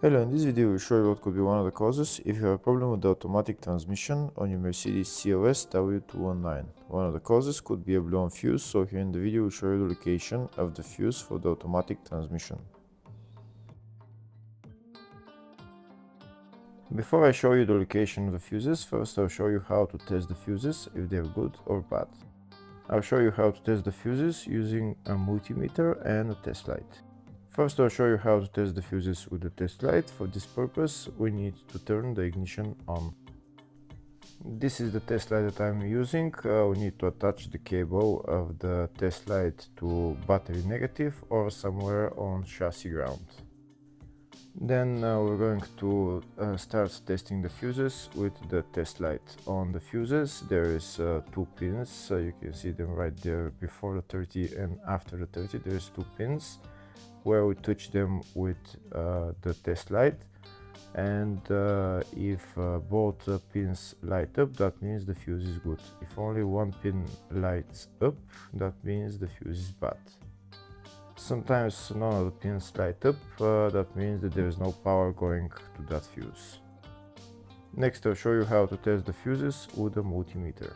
Hello, in this video we'll show you what could be one of the causes if you have a problem with the automatic transmission on your Mercedes CLS W219. One of the causes could be a blown fuse, so here in the video we'll show you the location of the fuse for the automatic transmission. Before I show you the location of the fuses, first I'll show you how to test the fuses, if they're good or bad. I'll show you how to test the fuses using a multimeter and a test light. First, I'll show you how to test the fuses with the test light. For this purpose, we need to turn the ignition on. This is the test light that I'm using. We need to attach the cable of the test light to battery negative or somewhere on chassis ground. Then we're going to start testing the fuses with the test light. On the fuses there is two pins, you can see them right there before the 30 and after the 30. There's two pins where we touch them with the test light, and if both pins light up, that means the fuse is good. If only one pin lights up, that means the fuse is bad. Sometimes none of the pins light up, that means that there is no power going to that fuse. Next, I'll show you how to test the fuses with a multimeter.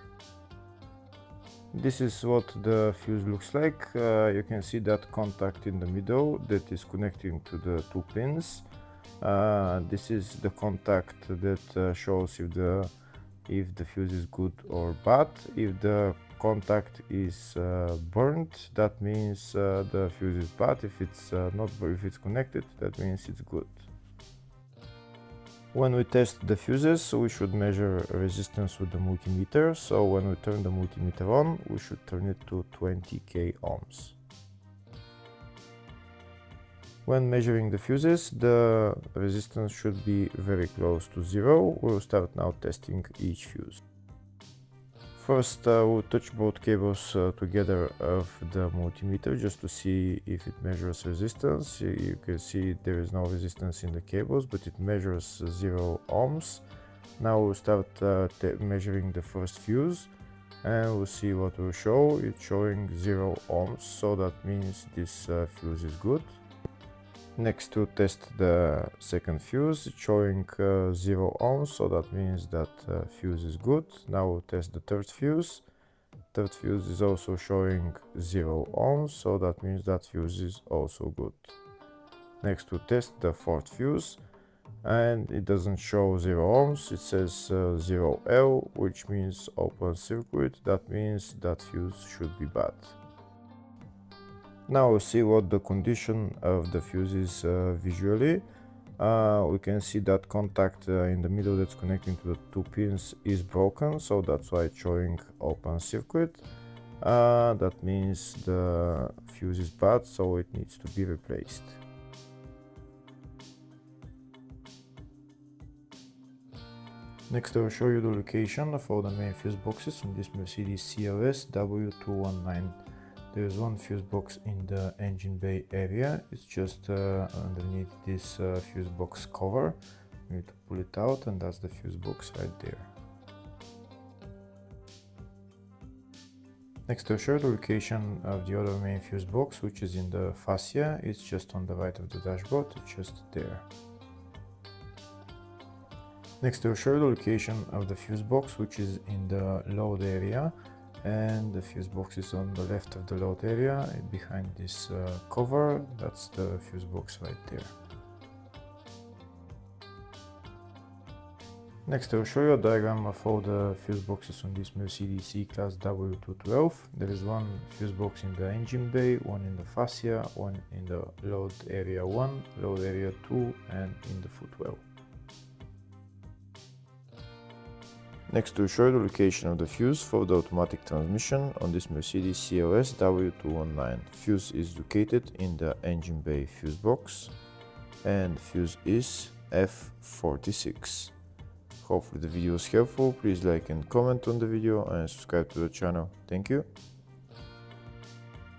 This is what the fuse looks like. You can see that contact in the middle that is connecting to the two pins. This is the contact that shows if the fuse is good or bad. If the contact is burnt, that means the fuse is bad. If it's connected, that means it's good. When we test the fuses, we should measure resistance with the multimeter. So when we turn the multimeter on, we should turn it to 20k ohms. When measuring the fuses, the resistance should be very close to zero. We'll start now testing each fuse. First, we'll touch both cables together of the multimeter just to see if it measures resistance. You can see there is no resistance in the cables, but it measures 0 ohms. Now we'll start measuring the first fuse, and we'll see what will show. It's showing 0 ohms, so that means this fuse is good. Next, to test the second fuse, it's showing 0 ohms, so that means that fuse is good. Now we'll test the third fuse. Third fuse is also showing 0 ohms, so that means that fuse is also good. Next, we'll test the fourth fuse, and it doesn't show 0 ohms, it says 0L, which means open circuit. That means that fuse should be bad. Now we'll see what the condition of the fuse is visually. We can see that contact in the middle that's connecting to the two pins is broken, so that's why it's showing open circuit. That means the fuse is bad, so it needs to be replaced. Next, I will show you the location of all the main fuse boxes on this Mercedes CLS W219. There is one fuse box in the engine bay area. It's just underneath this fuse box cover. You need to pull it out, and that's the fuse box right there. Next, I'll show you the location of the other main fuse box, which is in the fascia. It's just on the right of the dashboard, it's just there. Next, I'll show you the location of the fuse box, which is in the load area. And the fuse box is on the left of the load area, behind this cover. That's the fuse box right there. Next, I'll show you a diagram of all the fuse boxes on this Mercedes C-Class W212. There is one fuse box in the engine bay, one in the fascia, one in the load area 1, load area 2, and in the footwell. Next, we'll show you the location of the fuse for the automatic transmission on this Mercedes CLS W219. Fuse is located in the engine bay fuse box, and the fuse is F46. Hopefully the video was helpful. Please like and comment on the video and subscribe to the channel. Thank you.